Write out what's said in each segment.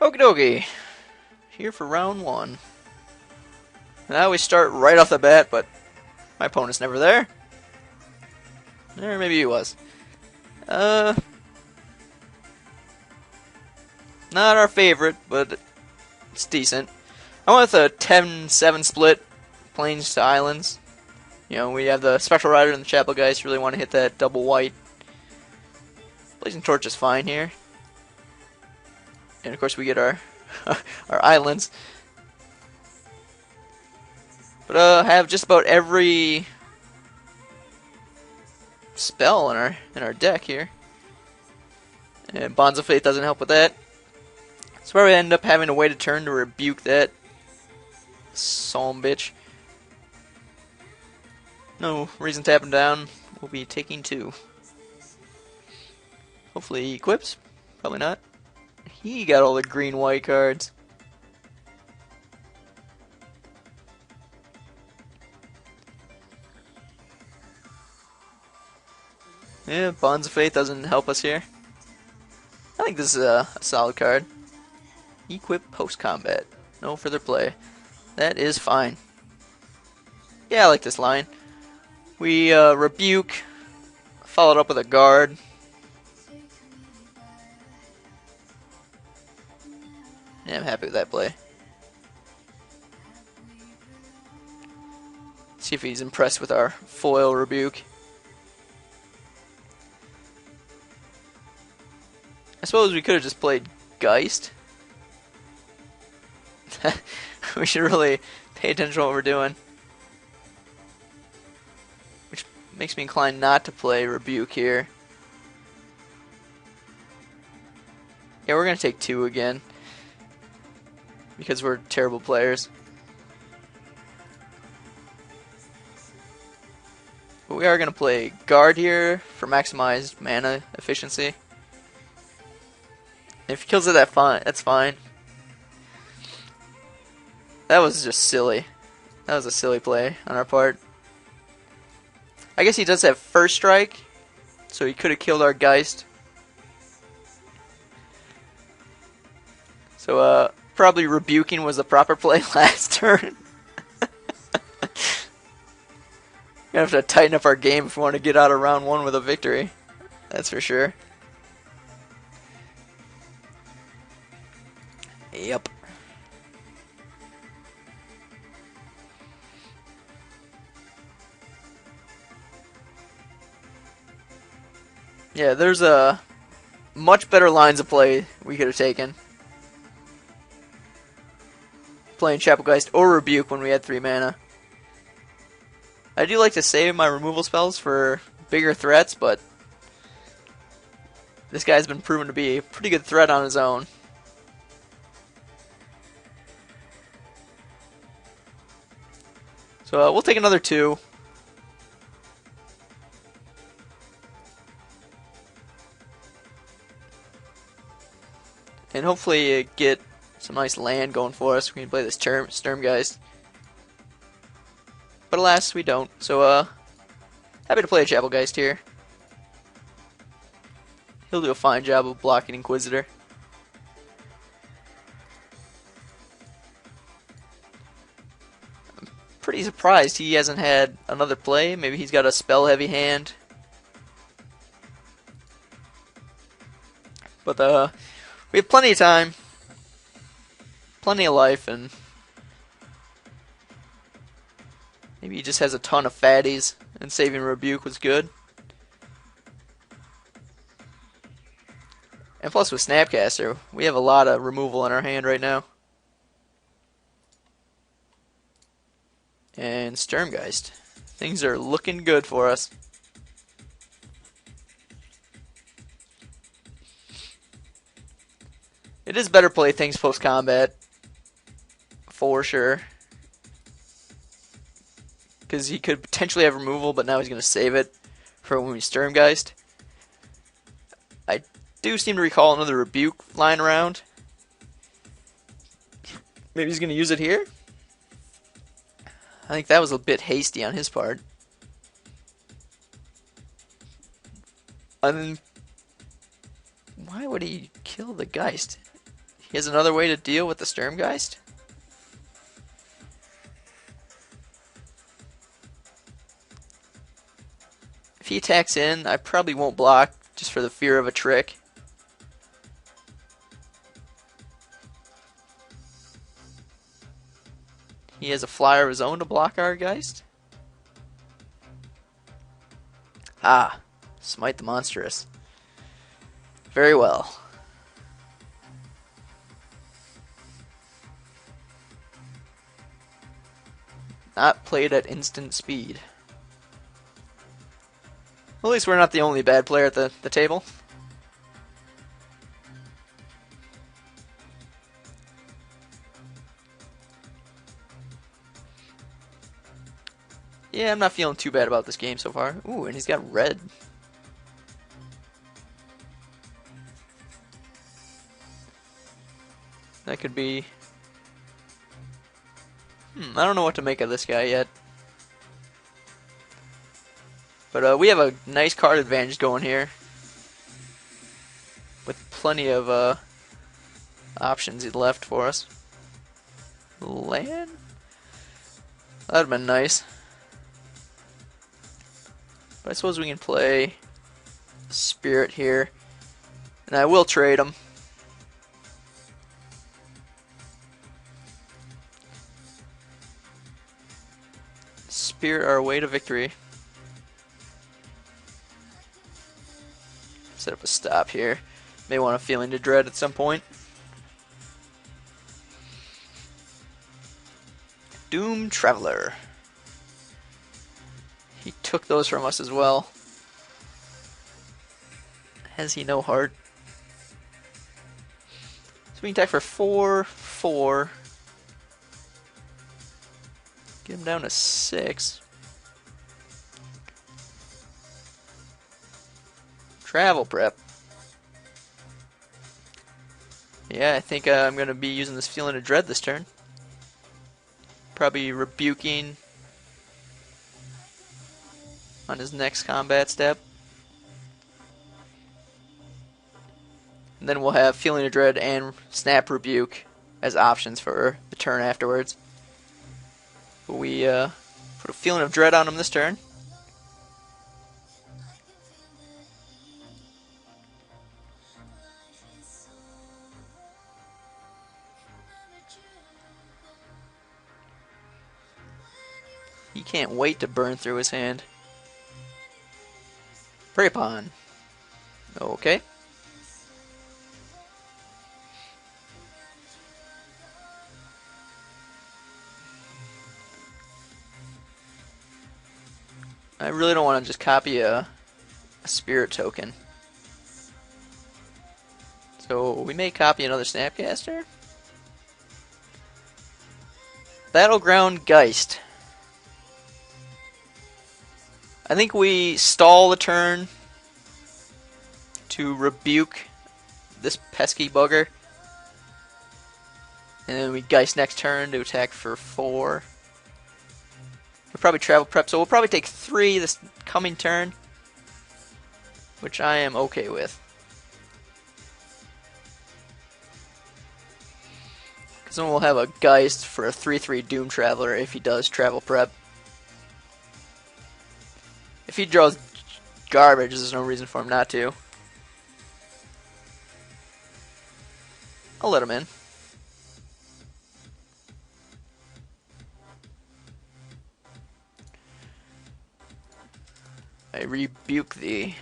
Okie dokie. Here for round one. And I always start right off the bat, but my opponent's never there. Or maybe he was. Not our favorite, but it's decent. I went with a 10-7 split, plains to islands. You know, we have the Spectral Rider and the Chapel Geist. Really want to hit that double white. Blazing Torch is fine here. And of course we get our our islands. But I have just about every spell in our deck here. And Bonds of Faith doesn't help with that. That's where we end up having to wait a turn to rebuke that Psalm bitch. No reason to tap him down. We'll be taking 2. Hopefully he equips. Probably not. He got all the green-white cards. Yeah, Bonds of Faith doesn't help us here. I think this is a solid card. Equip post-combat. No further play. That is fine. Yeah, I like this line. We rebuke, followed up with a guard. Yeah, I'm happy with that play. See if he's impressed with our foil rebuke. I suppose we could have just played Geist. We should really pay attention to what we're doing. Which makes me inclined not to play Rebuke here. Yeah, we're going to take 2 again. Because we're terrible players. But we are going to play Guard here for maximized mana efficiency. If he kills it, that's fine. That was just silly. That was a silly play on our part. I guess he does have first strike, so he could have killed our Geist. So, probably rebuking was the proper play last turn. Gonna have to tighten up our game if we want to get out of round 1 with a victory. That's for sure. Yep. Yeah, there's a much better lines of play we could have taken. Playing Chapel Geist or Rebuke when we had 3 mana. I do like to save my removal spells for bigger threats, but this guy's been proven to be a pretty good threat on his own. So we'll take another 2. And hopefully get some nice land going for us. We can play this Sturmgeist. But alas, we don't. So, happy to play a Chapel Geist here. He'll do a fine job of blocking Inquisitor. I'm pretty surprised he hasn't had another play. Maybe he's got a spell-heavy hand. But, we have plenty of time. Plenty of life, and maybe he just has a ton of fatties, and saving Rebuke was good. And plus with Snapcaster, we have a lot of removal in our hand right now. And Sturmgeist. Things are looking good for us. It is better play things post-combat. For sure. Because he could potentially have removal, but now he's going to save it for when we Sturmgeist. I do seem to recall another Rebuke lying around. Maybe he's going to use it here? I think that was a bit hasty on his part. Why would he kill the Geist? He has another way to deal with the Sturmgeist. If he attacks in, I probably won't block, just for the fear of a trick. He has a flyer of his own to block our Geist. Ah, smite the monstrous. Very well. Not played at instant speed. Well, at least we're not the only bad player at the table. Yeah, I'm not feeling too bad about this game so far. Ooh, and he's got red. That could be... I don't know what to make of this guy yet. But we have a nice card advantage going here. With plenty of options left for us. Land? That would have been nice. But I suppose we can play Spirit here. And I will trade him. Spirit our way to victory. Set up a stop here. May want a Feeling to Dread at some point. Doom Traveler. He took those from us as well. Has he no heart? So we can attack for 4/4. Get him down to 6. Travel prep. Yeah, I think I'm going to be using this Feeling of Dread this turn. Probably rebuking on his next combat step. And then we'll have Feeling of Dread and Snap Rebuke as options for the turn afterwards. But we put a Feeling of Dread on him this turn. He can't wait to burn through his hand. Prey upon. Okay. I really don't want to just copy a spirit token. So we may copy another Snapcaster. Battleground Geist. I think we stall the turn to rebuke this pesky bugger. And then we Geist next turn to attack for 4. We'll probably travel prep, so we'll probably take 3 this coming turn, which I am okay with. Because then we'll have a Geist for a 3/3 Doom Traveler if he does travel prep. If he draws garbage, there's no reason for him not to. I'll let him in. I rebuke thee.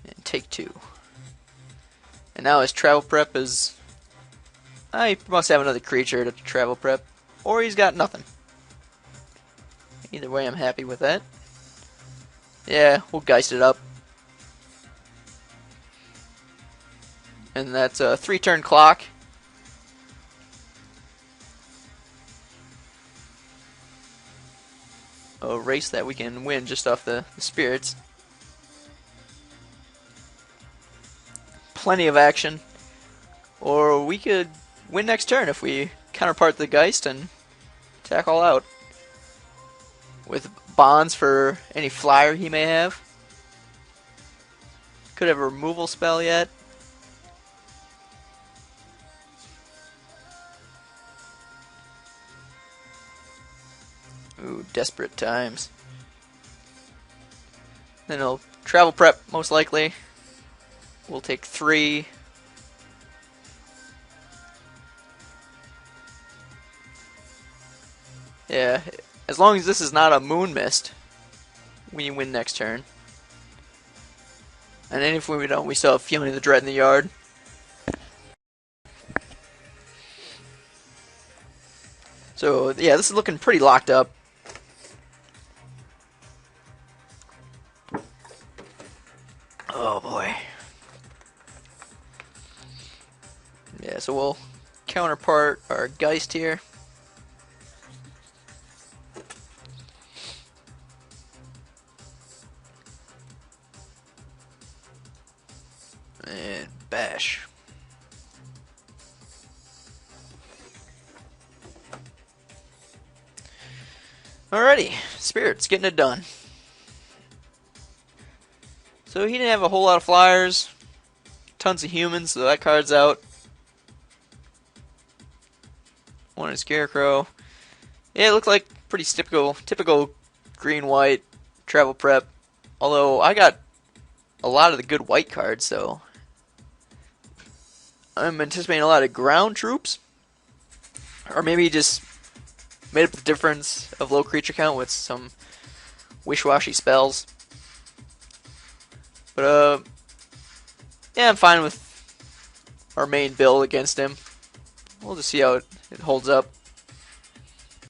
And take 2. And now his travel prep is... he must have another creature to travel prep. Or he's got nothing. Either way, I'm happy with that. Yeah, we'll Geist it up. And that's a 3-turn clock. A race that we can win just off the spirits. Plenty of action. Or we could win next turn if we counterpart the Geist and attack all out. With bonds for any flyer he may have. Could have a removal spell yet. Ooh, desperate times. Then he'll travel prep, most likely. We'll take 3. Yeah, as long as this is not a Moon Mist, we win next turn. And then if we don't, we still have Feeling the Dread in the yard. So, yeah, this is looking pretty locked up. Oh, boy. Yeah, so we'll counterpart our Geist here. And bash. Alrighty, Spirit's getting it done. So he didn't have a whole lot of flyers, tons of humans, so that card's out. One is Scarecrow. Yeah, it looked like pretty typical green-white travel prep. Although I got a lot of the good white cards, so I'm anticipating a lot of ground troops. Or maybe he just made up the difference of low creature count with some wish-washy spells. But, yeah, I'm fine with our main build against him. We'll just see how it holds up.